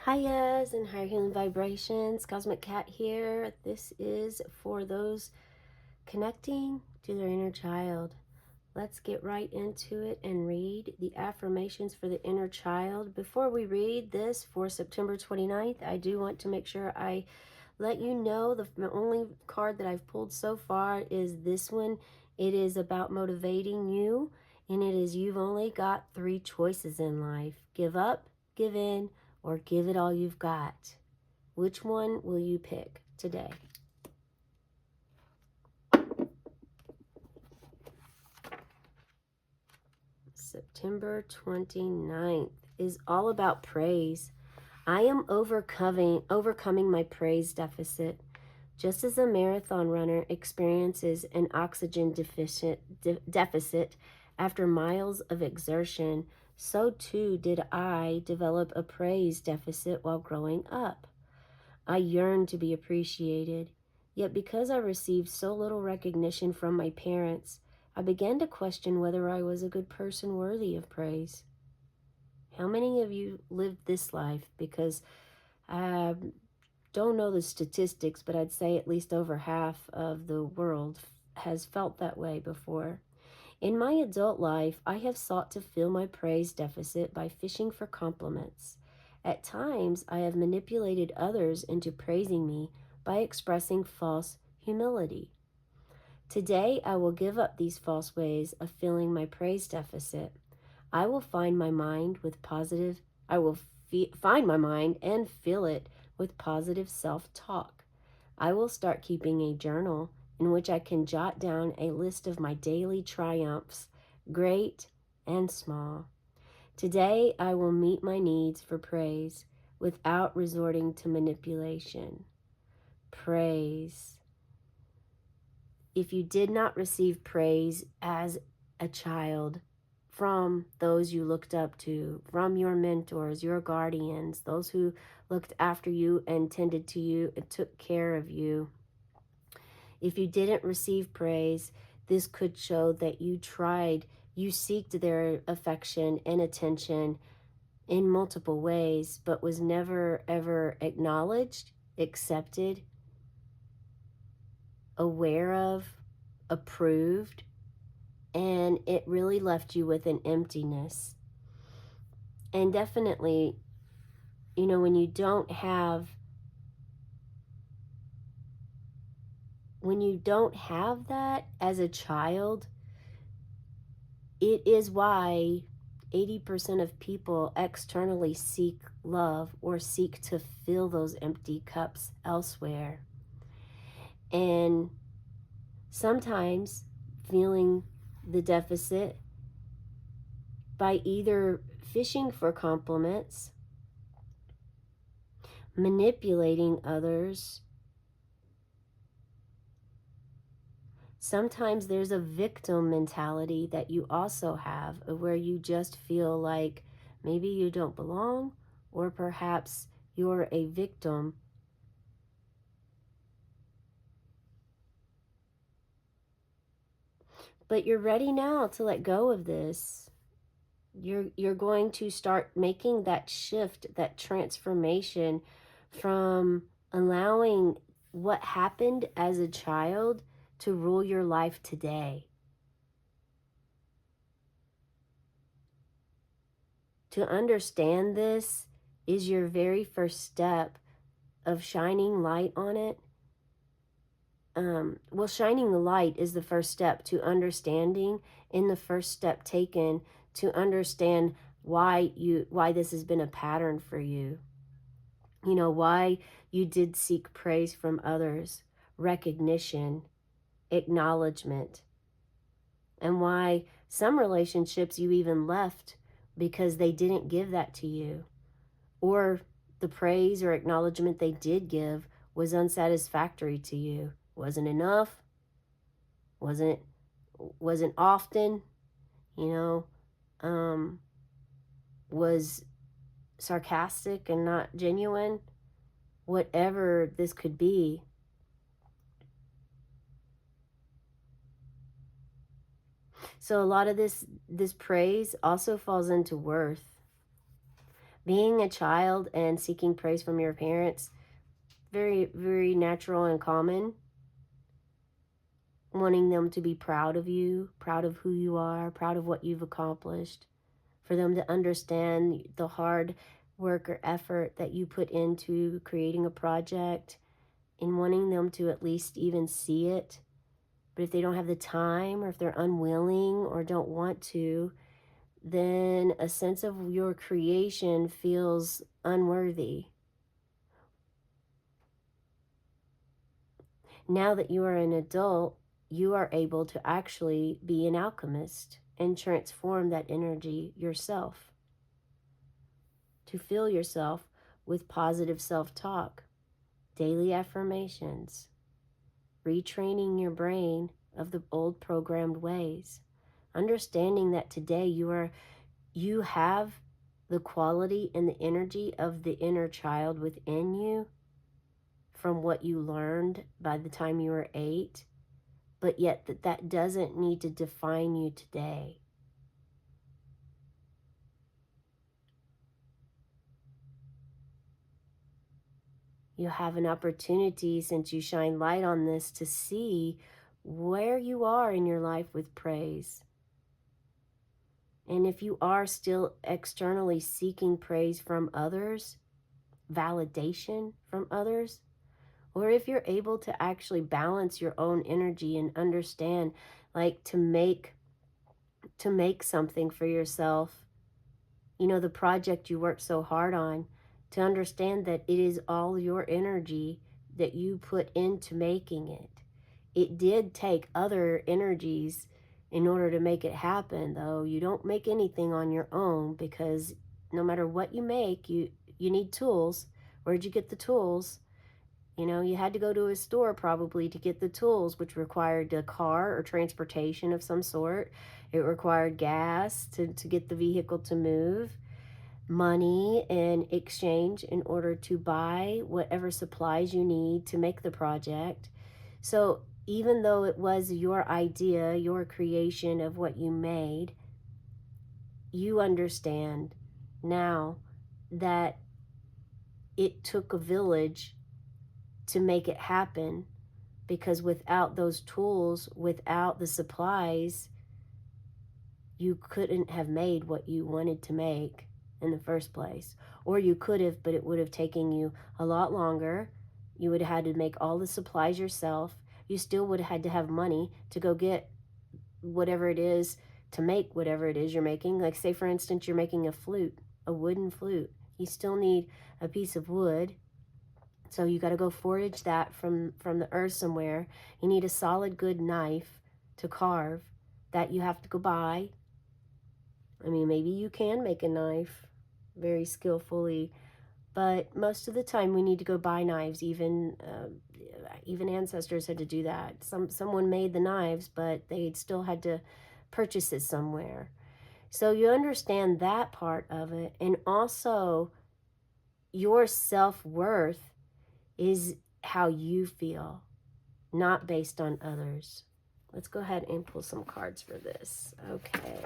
Hiya's and higher healing vibrations. Cosmic Cat here. This is for those connecting to their inner child. Let's get right into it and read the affirmations for the inner child. Before we read this for September 29th, I do want to make sure I let you know the only card that I've pulled so far is this one. It is about motivating you, and it is you've only got 3 choices in life: give up, give in, or give it all you've got. Which one will you pick today? September 29th is all about praise. I am overcoming my praise deficit. Just as a marathon runner experiences an oxygen deficit after miles of exertion, so too did I develop a praise deficit while growing up. I yearned to be appreciated, yet because I received so little recognition from my parents, I began to question whether I was a good person worthy of praise. How many of you lived this life? Because I don't know the statistics, but I'd say at least over half of the world has felt that way before. In my adult life, I have sought to fill my praise deficit by fishing for compliments. At times, I have manipulated others into praising me by expressing false humility. Today, I will give up these false ways of filling my praise deficit. I will find my mind with positive, I will find my mind and fill it with positive self-talk. I will start keeping a journal in which I can jot down a list of my daily triumphs, great and small. Today, I will meet my needs for praise without resorting to manipulation. Praise. If you did not receive praise as a child from those you looked up to, from your mentors, your guardians, those who looked after you and tended to you and took care of you, if you didn't receive praise, this could show that you seeked their affection and attention in multiple ways, but was never ever acknowledged, accepted, aware of, approved, and it really left you with an emptiness. And definitely, when you don't have that as a child, it is why 80% of people externally seek love or seek to fill those empty cups elsewhere. And sometimes feeling the deficit by either fishing for compliments, manipulating others. Sometimes there's a victim mentality that you also have, where you just feel like maybe you don't belong, or perhaps you're a victim. But you're ready now to let go of this. You're going to start making that shift, that transformation from allowing what happened as a child to rule your life today. To understand this is your very first step of shining light on it. Shining the light is the first step to understanding, and the first step taken to understand why this has been a pattern for you. Why you did seek praise from others, recognition, acknowledgement, and why some relationships you even left because they didn't give that to you, or the praise or acknowledgement they did give was unsatisfactory to you. Wasn't enough, wasn't often, was sarcastic and not genuine, whatever this could be. So a lot of this praise also falls into worth. Being a child and seeking praise from your parents, very, very natural and common. Wanting them to be proud of you, proud of who you are, proud of what you've accomplished, for them to understand the hard work or effort that you put into creating a project, and wanting them to at least even see it. But if they don't have the time, or if they're unwilling or don't want to, then a sense of your creation feels unworthy. Now that you are an adult, you are able to actually be an alchemist and transform that energy yourself. To fill yourself with positive self talk, daily affirmations, retraining your brain of the old programmed ways, understanding that today you have the quality and the energy of the inner child within you from what you learned by the time you were 8, but yet that doesn't need to define you today. You have an opportunity, since you shine light on this, to see where you are in your life with praise. And if you are still externally seeking praise from others, validation from others, or if you're able to actually balance your own energy and understand, like, to make something for yourself, the project you worked so hard on, to understand that it is all your energy that you put into making it. It did take other energies in order to make it happen, though. You don't make anything on your own, because no matter what you make, you need tools. Where'd you get the tools? You had to go to a store probably to get the tools, which required a car or transportation of some sort. It required gas to get the vehicle to move, money in exchange in order to buy whatever supplies you need to make the project. So even though it was your idea, your creation of what you made, you understand now that it took a village to make it happen, because without those tools, without the supplies, you couldn't have made what you wanted to make in the first place. Or you could have, but it would have taken you a lot longer. You would have had to make all the supplies yourself. You still would have had to have money to go get whatever it is to make whatever it is you're making. Like, say for instance, you're making a flute, a wooden flute. You still need a piece of wood. So you got to go forage that from the earth somewhere. You need a solid, good knife to carve that you have to go buy. I mean, maybe you can make a knife very skillfully, but most of the time we need to go buy knives. Even ancestors had to do that. Someone made the knives, but they still had to purchase it somewhere. So you understand that part of it, and also your self-worth is how you feel, not based on others. Let's go ahead and pull some cards for this. Okay.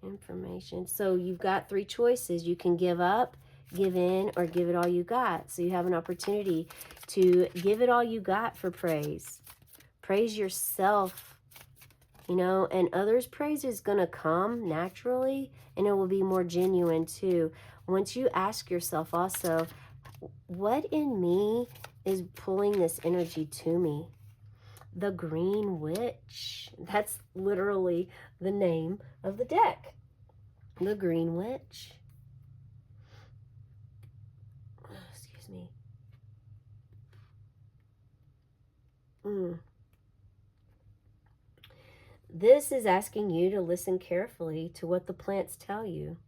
Information. So you've got 3 choices. You can give up, give in, or give it all you got. So you have an opportunity to give it all you got for praise. Praise yourself, and others' praise is going to come naturally, and it will be more genuine too. Once you ask yourself also, what in me is pulling this energy to me? The Green Witch. That's literally the name of the deck. The Green Witch. Excuse me. This is asking you to listen carefully to what the plants tell you.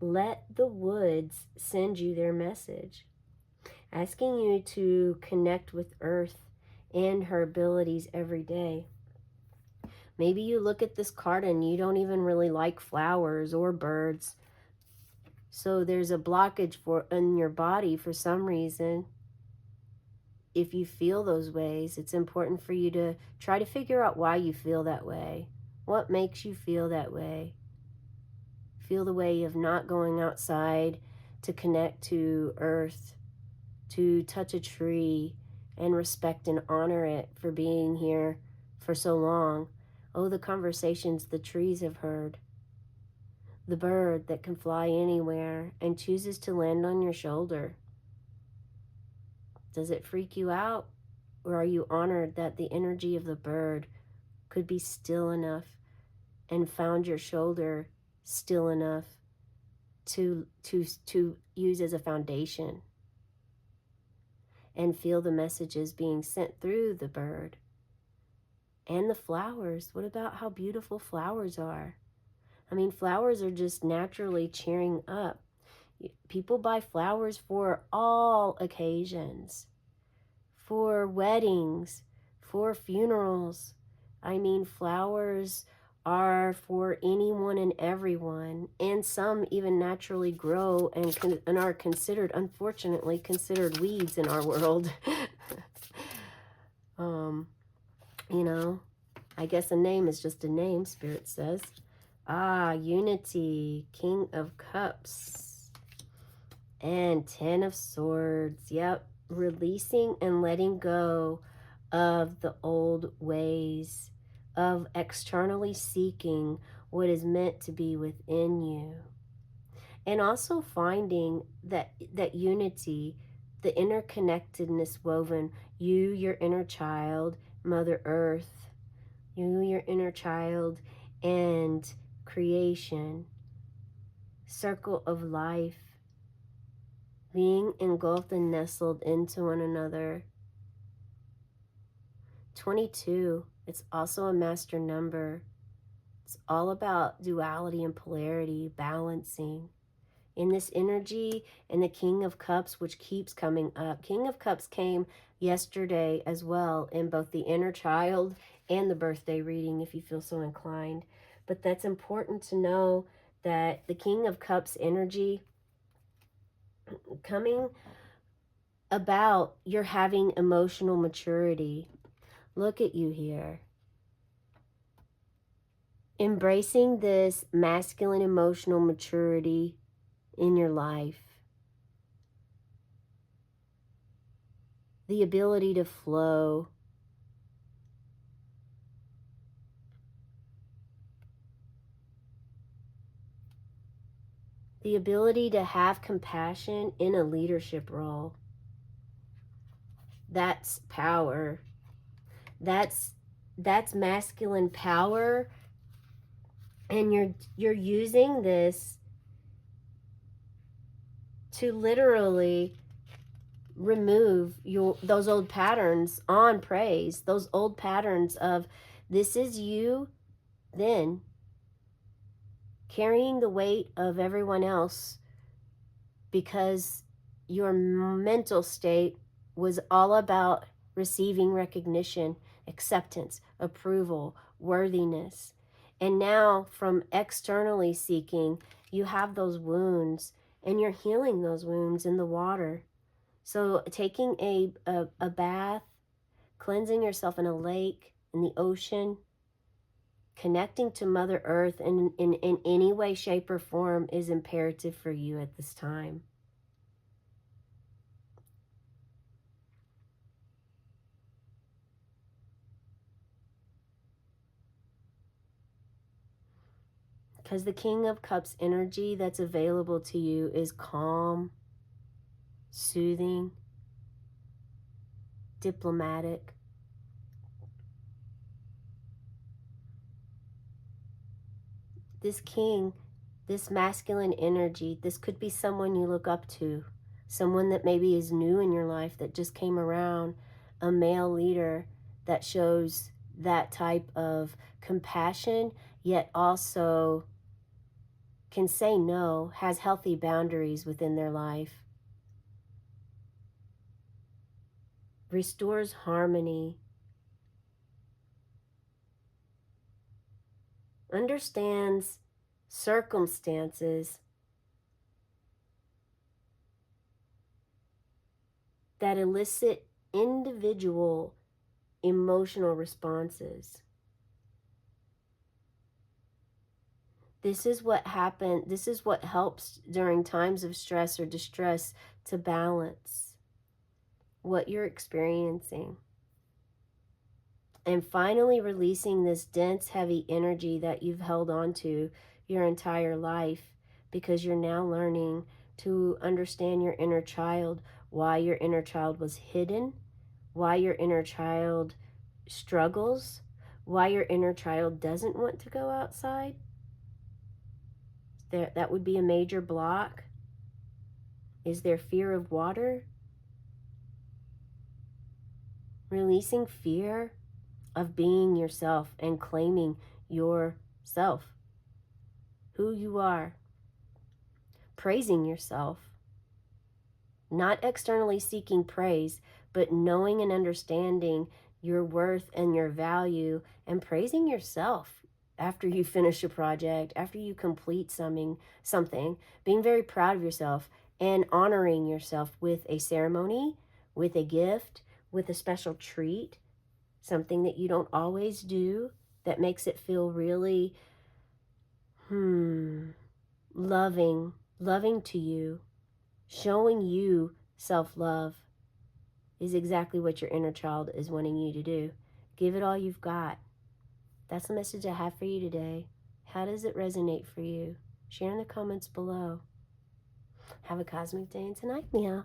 Let the woods send you their message, asking you to connect with Earth and her abilities every day. Maybe you look at this card and you don't even really like flowers or birds. So there's a blockage in your body for some reason. If you feel those ways, it's important for you to try to figure out why you feel that way. What makes you feel that way? Feel the way of not going outside to connect to earth, to touch a tree and respect and honor it for being here for so long. Oh, the conversations the trees have heard. The bird that can fly anywhere and chooses to land on your shoulder. Does it freak you out? Or are you honored that the energy of the bird could be still enough and found your shoulder still enough to use as a foundation and feel the messages being sent through the bird? And the flowers. What about how beautiful flowers are? I mean, flowers are just naturally cheering up. People buy flowers for all occasions, for weddings, for funerals. I mean, flowers are for anyone and everyone, and some even naturally grow and are considered, unfortunately, considered weeds in our world. You know, I guess a name is just a name, Spirit says. Unity, King of Cups, and Ten of Swords. Yep, releasing and letting go of the old ways of externally seeking what is meant to be within you. And also finding that unity, the interconnectedness woven, you, your inner child, Mother Earth, you, your inner child, and creation, circle of life, being engulfed and nestled into one another. 22, it's also a master number. It's all about duality and polarity, balancing. In this energy and the King of Cups, which keeps coming up. King of Cups came yesterday as well in both the inner child and the birthday reading, if you feel so inclined. But that's important to know, that the King of Cups energy coming about, you're having emotional maturity. Look at you here. Embracing this masculine emotional maturity in your life. The ability to flow. The ability to have compassion in a leadership role. That's power. That's masculine power. And you're using this to literally remove those old patterns on praise, those old patterns of this is you then carrying the weight of everyone else because your mental state was all about receiving recognition, acceptance, approval, worthiness. And now from externally seeking, you have those wounds and you're healing those wounds in the water. So taking a bath, cleansing yourself in a lake, in the ocean, connecting to Mother Earth in any way, shape, or form is imperative for you at this time. Because the King of Cups energy that's available to you is calm, soothing, diplomatic. This king, this masculine energy, this could be someone you look up to, someone that maybe is new in your life that just came around, a male leader that shows that type of compassion, yet also can say no, has healthy boundaries within their life, restores harmony, understands circumstances that elicit individual emotional responses. This is what happened. This is what helps during times of stress or distress to balance what you're experiencing. And finally releasing this dense, heavy energy that you've held on to your entire life, because you're now learning to understand your inner child, why your inner child was hidden, why your inner child struggles, why your inner child doesn't want to go outside. That would be a major block. Is there fear of water? Releasing fear of being yourself and claiming yourself, who you are. Praising yourself. Not externally seeking praise, but knowing and understanding your worth and your value, and praising yourself after you finish a project, after you complete something, being very proud of yourself and honoring yourself with a ceremony, with a gift, with a special treat, something that you don't always do that makes it feel really loving to you. Showing you self-love is exactly what your inner child is wanting you to do. Give it all you've got. That's the message I have for you today. How does it resonate for you? Share in the comments below. Have a cosmic day and tonight, meow.